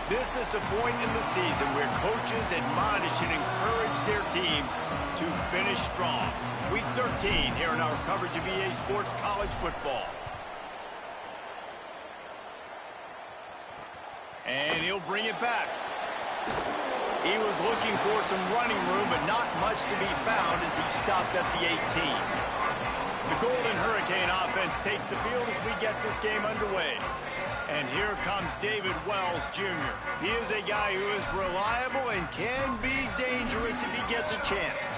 This is the point in the season where coaches admonish and encourage their teams to finish strong. Week 13 here in our coverage of EA Sports College Football. And he'll bring it back. He was looking for some running room, but not much to be found as he stopped at the 18. The Golden Hurricane offense takes the field as we get this game underway. And here comes David Wells, Jr. He is a guy who is reliable and can be dangerous if he gets a chance.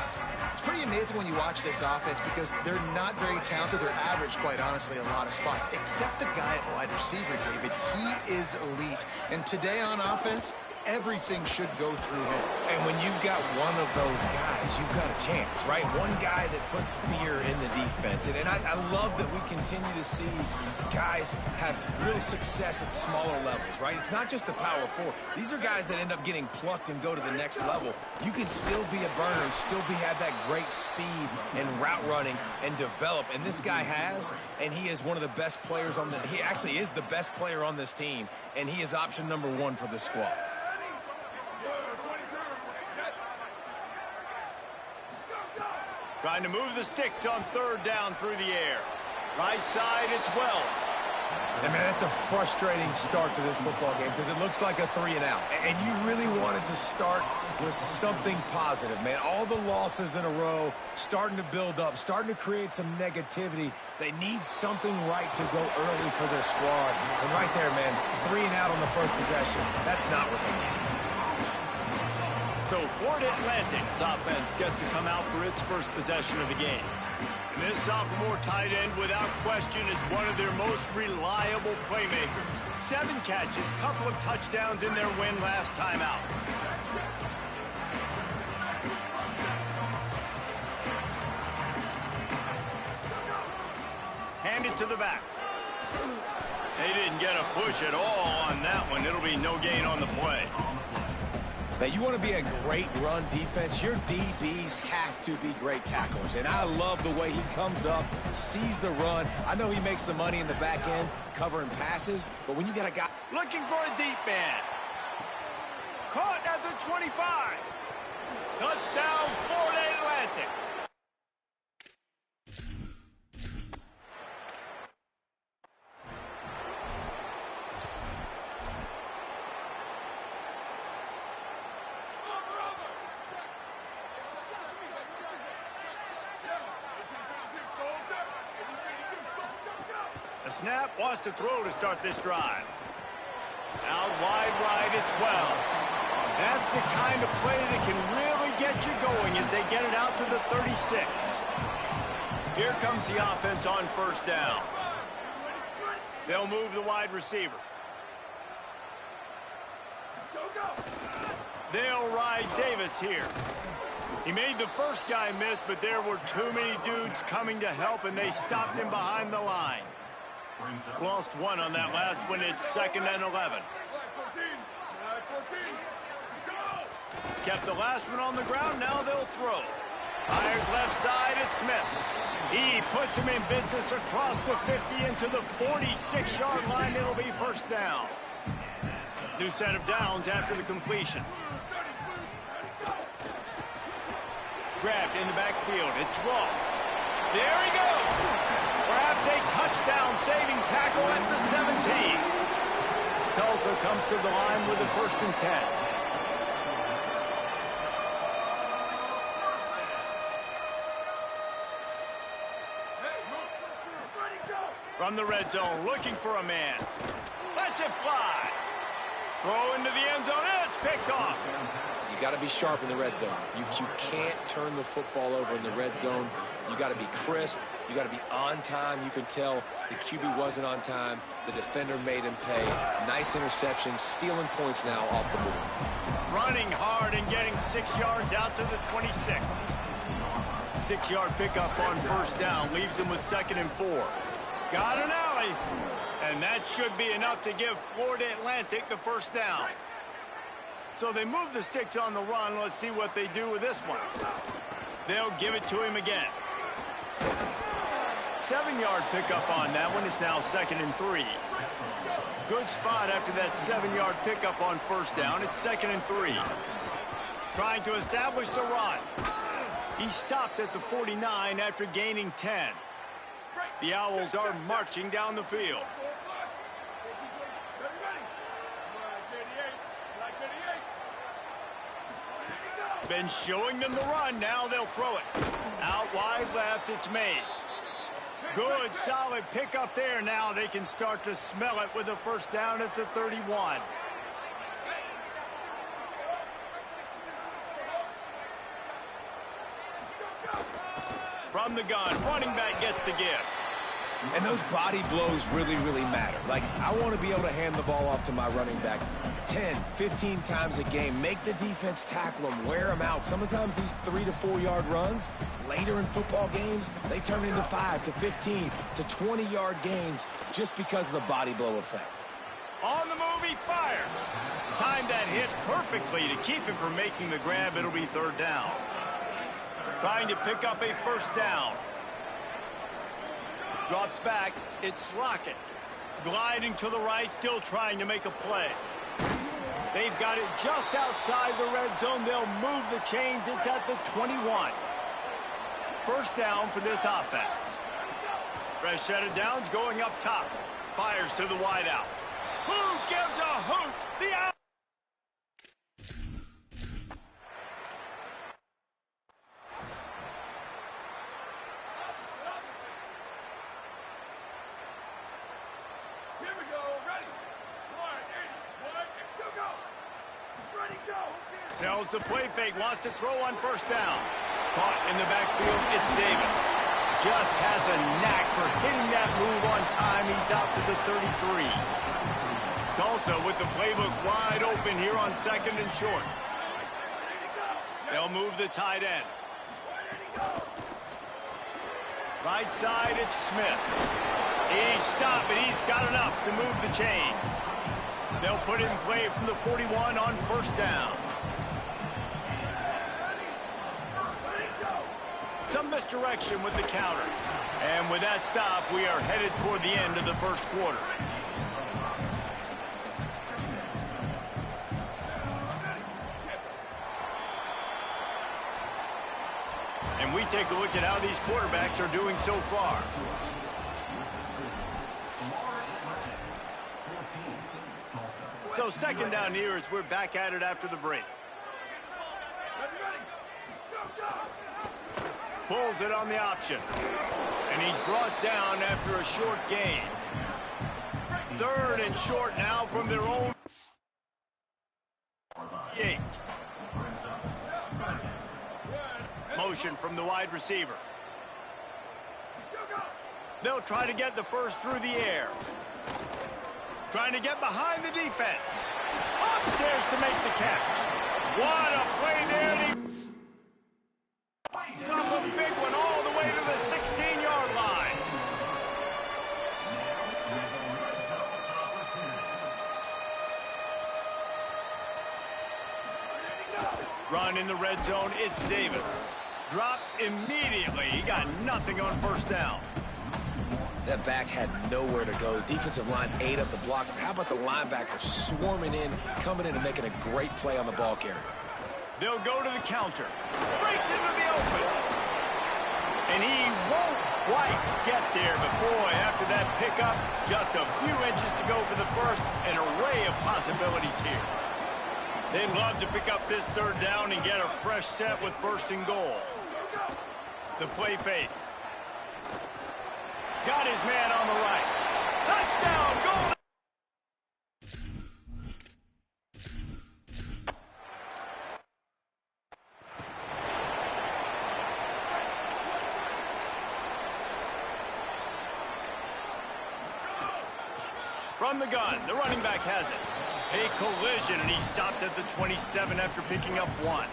It's pretty amazing when you watch this offense because they're not very talented. They're average, quite honestly, a lot of spots, except the guy at wide receiver, David. He is elite. And today on offense, everything should go through him. And when you've got one of those guys, you've got a chance, right? One guy that puts fear in the defense. And I love that we continue to see guys have real success at smaller levels, right? It's not just the power four. These are guys that end up getting plucked and go to the next level. You can still be a burner and still have that great speed and route running and develop. And this guy has, and he is one of the best players on he actually is the best player on this team. And he is option number 1 for this squad. Trying to move the sticks on third down through the air. Right side, it's Wells. And, man, that's a frustrating start to this football game because it looks like a 3-and-out. And you really wanted to start with something positive, man. All the losses in a row starting to build up, starting to create some negativity. They need something right to go early for their squad. And right there, man, 3-and-out on the first possession, that's not what they need. So Florida Atlantic's offense gets to come out for its first possession of the game. And this sophomore tight end, without question, is one of their most reliable playmakers. 7 catches, couple of touchdowns in their win last time out. Hand it to the back. They didn't get a push at all on that one. It'll be no gain on the play. Now, you want to be a great run defense, your DBs have to be great tacklers. And I love the way he comes up, sees the run. I know he makes the money in the back end covering passes, but when you got a guy looking for a deep man. Caught at the 25. Touchdown, Florida Atlantic. Snap wants to throw to start this drive. Out wide right, it's Wells. That's the kind of play that can really get you going as they get it out to the 36. Here comes the offense on first down. They'll move the wide receiver. They'll ride Davis here. He made the first guy miss, but there were too many dudes coming to help, and they stopped him behind the line. Lost one on that last one. It's 2nd and 11. Kept the last one on the ground. Now they'll throw. Fires left side. It's Smith. He puts him in business across the 50 into the 46-yard line. It'll be first down. New set of downs after the completion. Grabbed in the backfield. It's Ross. There he goes. Perhaps a touchdown-saving tackle at the 17. Tulsa comes to the line with a 1st and 10. From the red zone, looking for a man. Lets it fly. Throw into the end zone. It's picked off. You got to be sharp in the red zone. You can't turn the football over in the red zone. You got to be crisp. You got to be on time. You can tell the QB wasn't on time. The defender made him pay. Nice interception, stealing points now off the move. Running hard and getting 6 yards out to the 26. 6-yard pickup on first down leaves him with 2nd and 4. Got an alley, and that should be enough to give Florida Atlantic the first down. So they move the sticks on the run. Let's see what they do with this one. They'll give it to him again. 7-yard pickup on that one. It's now 2nd and 3. good spot after that 7-yard pickup on first down. It's 2nd and 3. Trying to establish the run. He stopped at the 49 after gaining 10. The Owls are marching down the field. Been showing them the run. Now they'll throw it. Out wide left, it's Mays. Good, solid pickup there. Now they can start to smell it with a first down at the 31. From the gun, running back gets to give. And those body blows really, really matter. Like, I want to be able to hand the ball off to my running back 10, 15 times a game. Make the defense tackle them, wear them out. Sometimes these 3 to 4 yard runs, later in football games, they turn into 5 to 15 to 20-yard gains just because of the body blow effect. On the move, he fires. Timed that hit perfectly to keep him from making the grab. It'll be 3rd down. Trying to pick up a first down. Drops back. It's Lockett. Gliding to the right, still trying to make a play. They've got it just outside the red zone. They'll move the chains. It's at the 21. First down for this offense. Fresh set of downs going up top. Fires to the wideout. Who gives a hoot? The out. Tells the play fake, wants to throw on first down. Caught in the backfield, it's Davis. Just has a knack for hitting that move on time. He's out to the 33. Tulsa with the playbook wide open here on 2nd and short. They'll move the tight end. Right side, it's Smith. He's stopped, but he's got enough to move the chain. They'll put it in play from the 41 on first down. Some misdirection with the counter. And with that stop, we are headed toward the end of the first quarter. And we take a look at how these quarterbacks are doing so far. So 2nd down here as we're back at it after the break. Pulls it on the option. And he's brought down after a short gain. 3rd and short now from their own 8. Motion from the wide receiver. They'll try to get the first through the air. Trying to get behind the defense. Upstairs to make the catch. What a play there. Off a big one all the way to the 16-yard line. Run in the red zone, it's Davis. Dropped immediately. He got nothing on first down. That back had nowhere to go. Defensive line ate up the blocks. But how about the linebacker swarming in, coming in and making a great play on the ball carrier? They'll go to the counter. Breaks into the open. And he won't quite get there. But, boy, after that pickup, just a few inches to go for the first. An array of possibilities here. They'd love to pick up this 3rd down and get a fresh set with 1st and goal. The play fake. Got his man on the right. Touchdown, goal. From the gun, the running back has it. A collision, and he stopped at the 27 after picking up 1.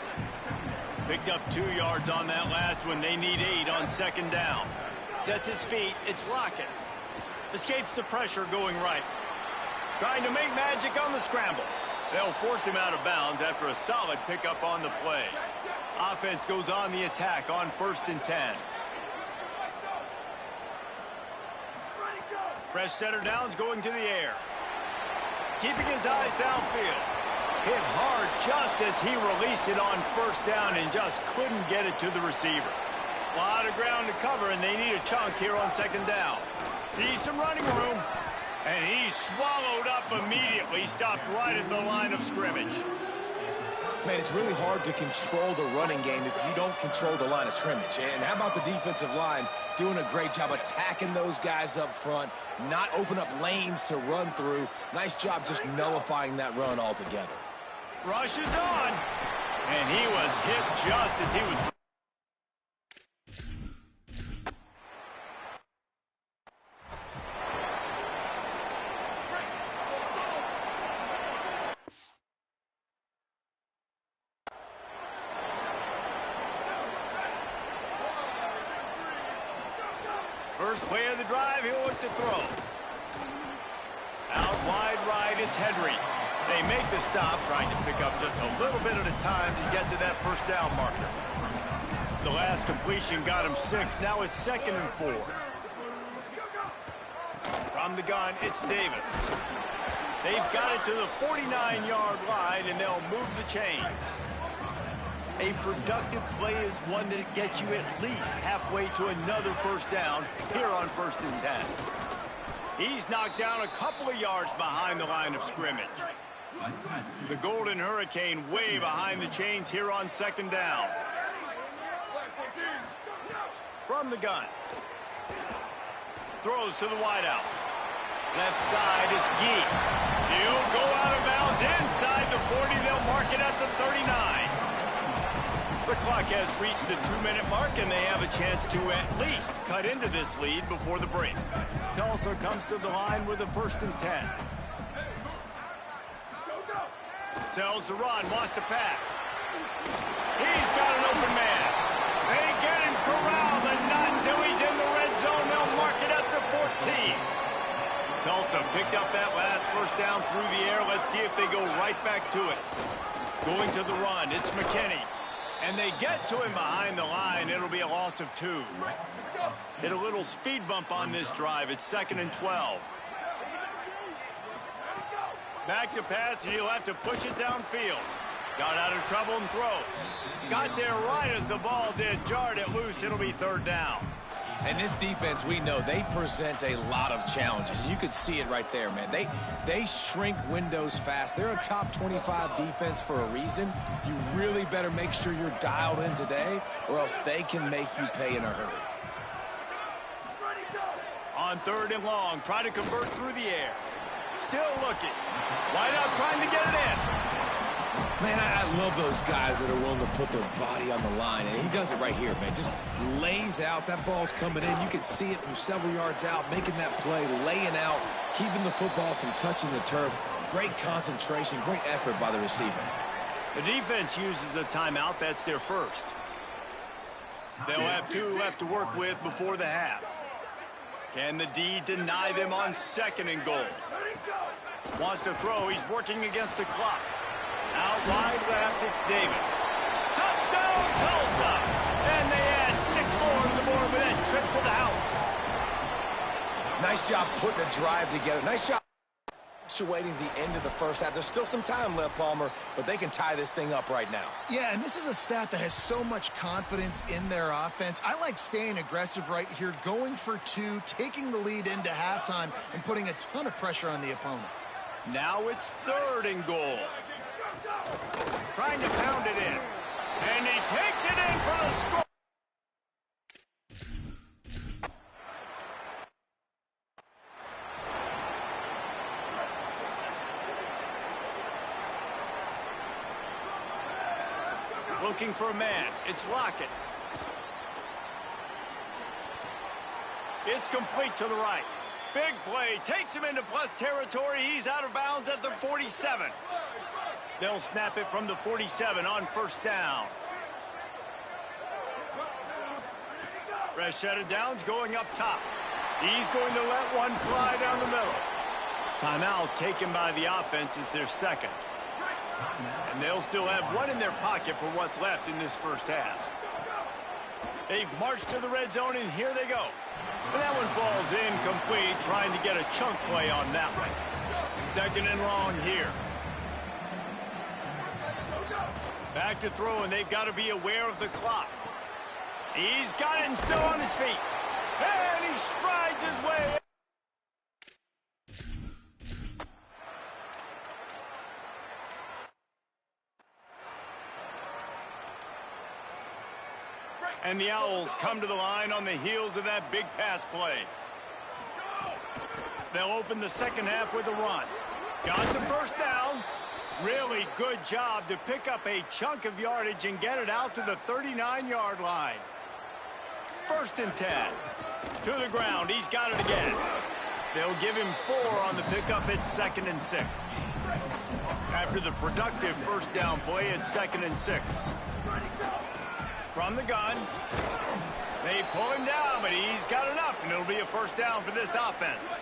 Picked up 2 yards on that last one. They need 8 on 2nd down. Sets his feet. It's Lockett. Escapes the pressure going right. Trying to make magic on the scramble. They'll force him out of bounds after a solid pickup on the play. Offense goes on the attack on 1st and 10. Fresh center downs going to the air. keeping his eyes downfield. Hit hard just as he released it on first down and just couldn't get it to the receiver. A lot of ground to cover, and they need a chunk here on second down. See some running room, and he swallowed up immediately, stopped right at the line of scrimmage. Man, it's really hard to control the running game if you don't control the line of scrimmage. And how about the defensive line doing a great job attacking those guys up front, not open up lanes to run through. Nice job just nullifying that run altogether. Rush is on, and he was hit just as he was... First play of the drive, he'll look to throw. Out wide right, it's Henry. They make the stop, trying to pick up just a little bit at a time to get to that first down marker. The last completion got him 6. Now it's 2nd and 4. From the gun, it's Davis. They've got it to the 49-yard line, and they'll move the chains. A productive play is one that gets you at least halfway to another first down here on 1st and 10. He's knocked down a couple of yards behind the line of scrimmage. The Golden Hurricane way behind the chains here on 2nd down. From the gun. Throws to the wideout. Left side is Gee. He'll go out of bounds inside the 40. They'll mark it at the 39. The clock has reached the 2-minute mark, and they have a chance to at least cut into this lead before the break. Tulsa comes to the line with a 1st and 10. Tells the run, wants to pass. He's got an open man. They get him corralled, and not until he's in the red zone. They'll mark it at the 14. Tulsa picked up that last first down through the air. Let's see if they go right back to it. Going to the run, it's McKinney. And they get to him behind the line. It'll be a loss of 2. Hit a little speed bump on this drive. It's 2nd and 12. Back to pass, and he'll have to push it downfield. Got out of trouble and throws. Got there right as the ball did. Jarred it loose. It'll be 3rd down. And this defense, we know, they present a lot of challenges. You could see it right there, man. They shrink windows fast. They're a top 25 defense for a reason. You really better make sure you're dialed in today, or else they can make you pay in a hurry. On 3rd and long, try to convert through the air. Still looking. Wide out trying to get it in. Man, I love those guys that are willing to put their body on the line, and he does it right here, man. Just lays out. That ball's coming in. You can see it from several yards out, making that play, laying out, keeping the football from touching the turf. Great concentration, great effort by the receiver. The defense uses a timeout. That's their first. They'll have 2 left to work with before the half. Can the D deny them on 2nd and goal? Wants to throw. He's working against the clock. Out wide left, it's Davis. Touchdown, Tulsa! And they add 6 more to the board with that trip to the house. Nice job putting a drive together. Nice job punctuating the end of the first half. There's still some time left, Palmer, but they can tie this thing up right now. Yeah, and this is a stat that has so much confidence in their offense. I like staying aggressive right here, going for 2, taking the lead into halftime, and putting a ton of pressure on the opponent. Now it's 3rd and goal. Trying to pound it in. And he takes it in for the score. Looking for a man. It's Lockett. It's complete to the right. Big play. Takes him into plus territory. He's out of bounds at the 47. They'll snap it from the 47 on 1st down. Rashad Downs going up top. He's going to let one fly down the middle. Timeout taken by the offense. It's their 2nd. And they'll still have 1 in their pocket for what's left in this first half. They've marched to the red zone, and here they go. And that one falls incomplete, trying to get a chunk play on that one. Second and long here. Back to throw, and they've got to be aware of the clock. He's got it and still on his feet. And he strides his way in. And the Owls come to the line on the heels of that big pass play. They'll open the second half with a run. Got the first down. Really good job to pick up a chunk of yardage and get it out to the 39-yard line. First and 10. To the ground. He's got it again. They'll give him 4 on the pickup at 2nd and 6. After the productive first down play at 2nd and 6. From the gun. They pull him down, but he's got enough, and it'll be a first down for this offense.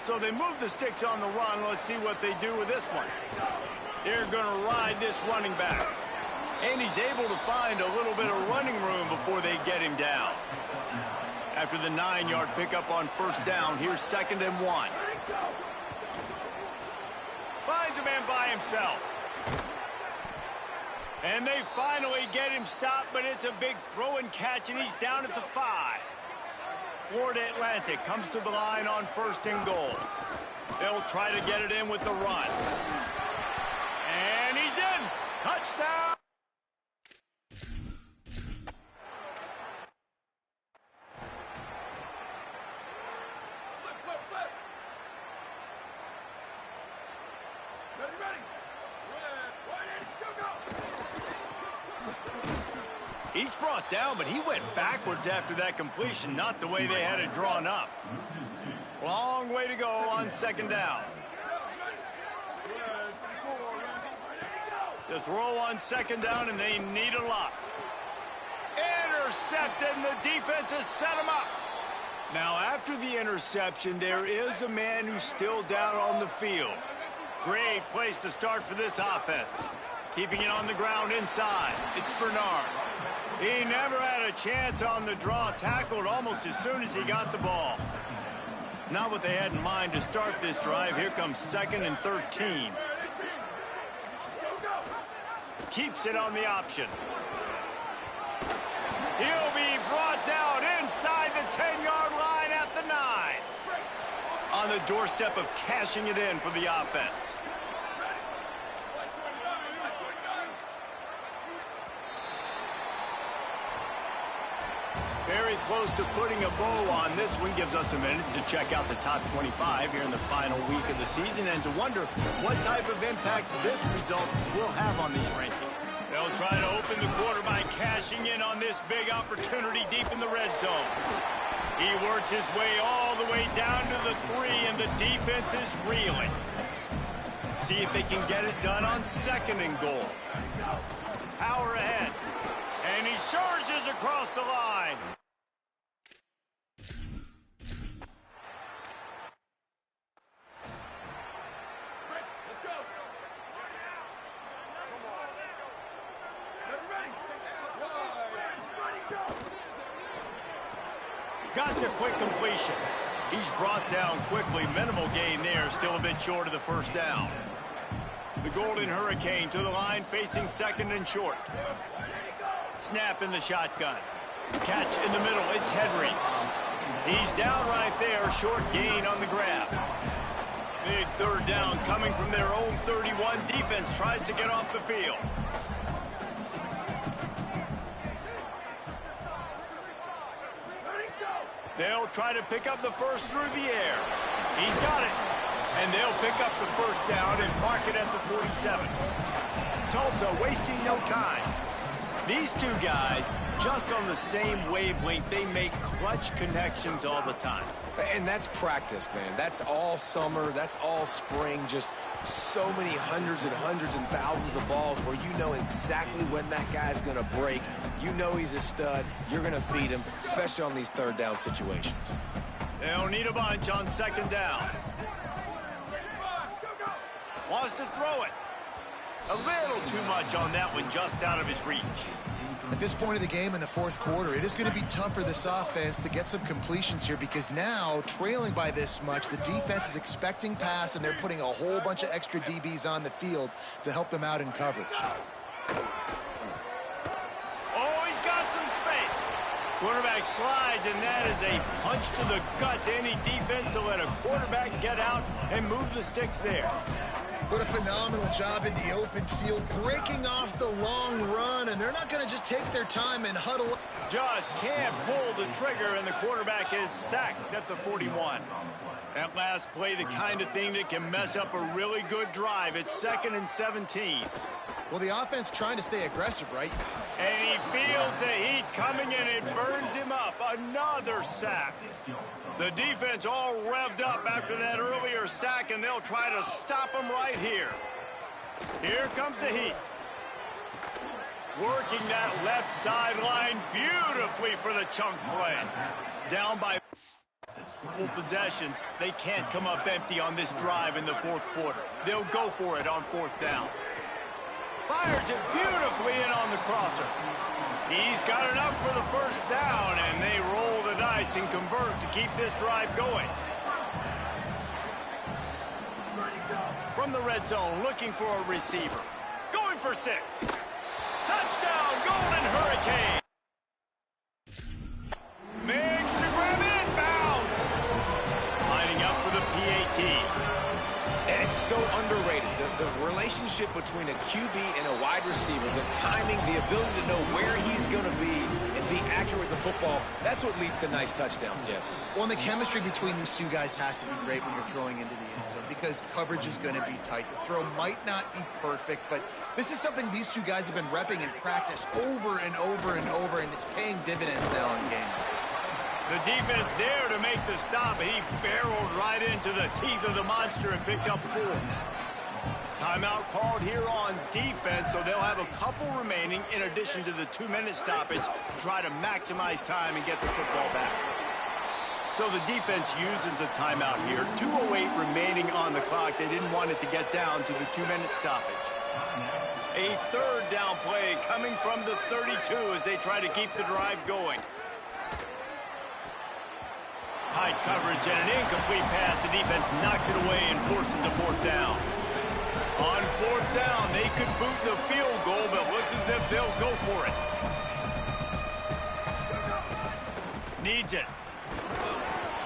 So they move the sticks on the run. Let's see what they do with this one. They're going to ride this running back. And he's able to find a little bit of running room before they get him down. After the 9-yard pickup on first down, here's 2nd and 1. Finds a man by himself. And they finally get him stopped, but it's a big throw and catch, and he's down at the 5. Florida Atlantic comes to the line on 1st and goal. They'll try to get it in with the run. And he's in. Touchdown. Each brought down, but he went backwards after that completion, not the way they had it drawn up. Long way to go on 2nd down. The throw on 2nd down, and they need a lot. Intercepted, and the defense has set him up. Now, after the interception, there is a man who's still down on the field. Great place to start for this offense. Keeping it on the ground inside. It's Bernard. He never had a chance on the draw, tackled almost as soon as he got the ball. Not what they had in mind to start this drive. Here comes 2nd and 13. Keeps it on the option. He'll be brought down inside the 10-yard line at the 9. On the doorstep of cashing it in for the offense. Very close to putting a bow on this one. Gives us a minute to check out the top 25 here in the final week of the season and to wonder what type of impact this result will have on these rankings. They'll try to open the quarter by cashing in on this big opportunity deep in the red zone. He works his way all the way down to the 3, and the defense is reeling. See if they can get it done on 2nd and goal. Power ahead. And he surges across the line. Got the quick completion. He's brought down quickly. Minimal gain there. Still a bit short of the first down. The Golden Hurricane to the line, facing 2nd and short. Snap in the shotgun. Catch in the middle. It's Henry. He's down right there. Short gain on the grab. Big 3rd down coming from their own 31. Defense tries to get off the field. They'll try to pick up the first through the air. He's got it. And they'll pick up the first down and mark it at the 47. Tulsa wasting no time. These two guys, just on the same wavelength, they make clutch connections all the time. And that's practice, man. That's all summer. That's all spring. Just so many hundreds and thousands of balls where you know exactly when that guy's going to break. You know he's a stud. You're going to feed him, especially on these 3rd down situations. They'll need a bunch on 2nd down. Wants to throw it. A little too much on that one, just out of his reach. At this point of the game in the fourth quarter, it is going to be tough for this offense to get some completions here because now, trailing by this much, the defense is expecting pass, and they're putting a whole bunch of extra DBs on the field to help them out in coverage. Oh, he's got some space. Quarterback slides, and that is a punch to the gut to any defense to let a quarterback get out and move the sticks there. What a phenomenal job in the open field, breaking off the long run, and they're not going to just take their time and huddle. Just can't pull the trigger, and the quarterback is sacked at the 41. That last play, the kind of thing that can mess up a really good drive. It's 2nd and 17. Well, the offense trying to stay aggressive, right? And he feels the heat coming, and it burns him up. Another sack. The defense all revved up after that earlier sack, and they'll try to stop him right here. Here comes the heat. Working that left sideline beautifully for the chunk play. Down by full possessions. They can't come up empty on this drive in the fourth quarter. They'll go for it on 4th down. Fires it beautifully in on the crosser. He's got enough for the 1st down, and they roll the dice and convert to keep this drive going. From the red zone, looking for a receiver. Going for 6. Touchdown, Golden Hurricane. Makes the grab inbounds. Lining up for the PAT. And it's so underrated. The relationship between a QB and a wide receiver, the timing, the ability to know where he's going to be and be accurate with the football, that's what leads to nice touchdowns, Jesse. Well, and the chemistry between these two guys has to be great when you're throwing into the end zone because coverage is going to be tight. The throw might not be perfect, but this is something these two guys have been repping in practice over and over and over, and it's paying dividends now in games. The defense there to make the stop, and he barreled right into the teeth of the monster and picked up 4. Timeout called here on defense, so they'll have a couple remaining in addition to the 2-minute stoppage to try to maximize time and get the football back. So the defense uses a timeout here. 2:08 remaining on the clock. They didn't want it to get down to the 2-minute stoppage. A 3rd down play coming from the 32 as they try to keep the drive going. Tight coverage and an incomplete pass. The defense knocks it away and forces a 4th down. On 4th down, they could boot the field goal, but looks as if they'll go for it. Needs it.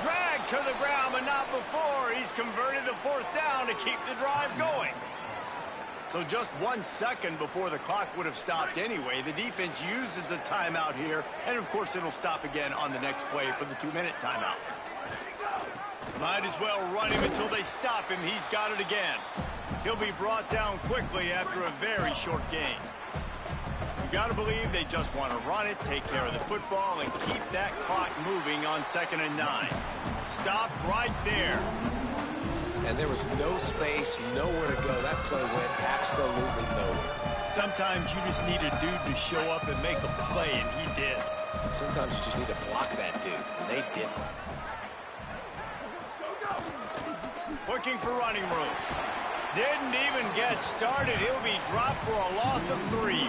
Dragged to the ground, but not before. He's converted the 4th down to keep the drive going. So just 1 second before the clock would have stopped anyway. The defense uses a timeout here, and of course it'll stop again on the next play for the 2-minute timeout. Might as well run him until they stop him. He's got it again. He'll be brought down quickly after a very short game. You got to believe they just want to run it, take care of the football, and keep that clock moving on 2nd and 9. Stopped right there. And there was no space, nowhere to go. That play went absolutely nowhere. Sometimes you just need a dude to show up and make a play, and he did. Sometimes you just need to block that dude, and they didn't. Looking for running room. Didn't even get started. He'll be dropped for a loss of 3.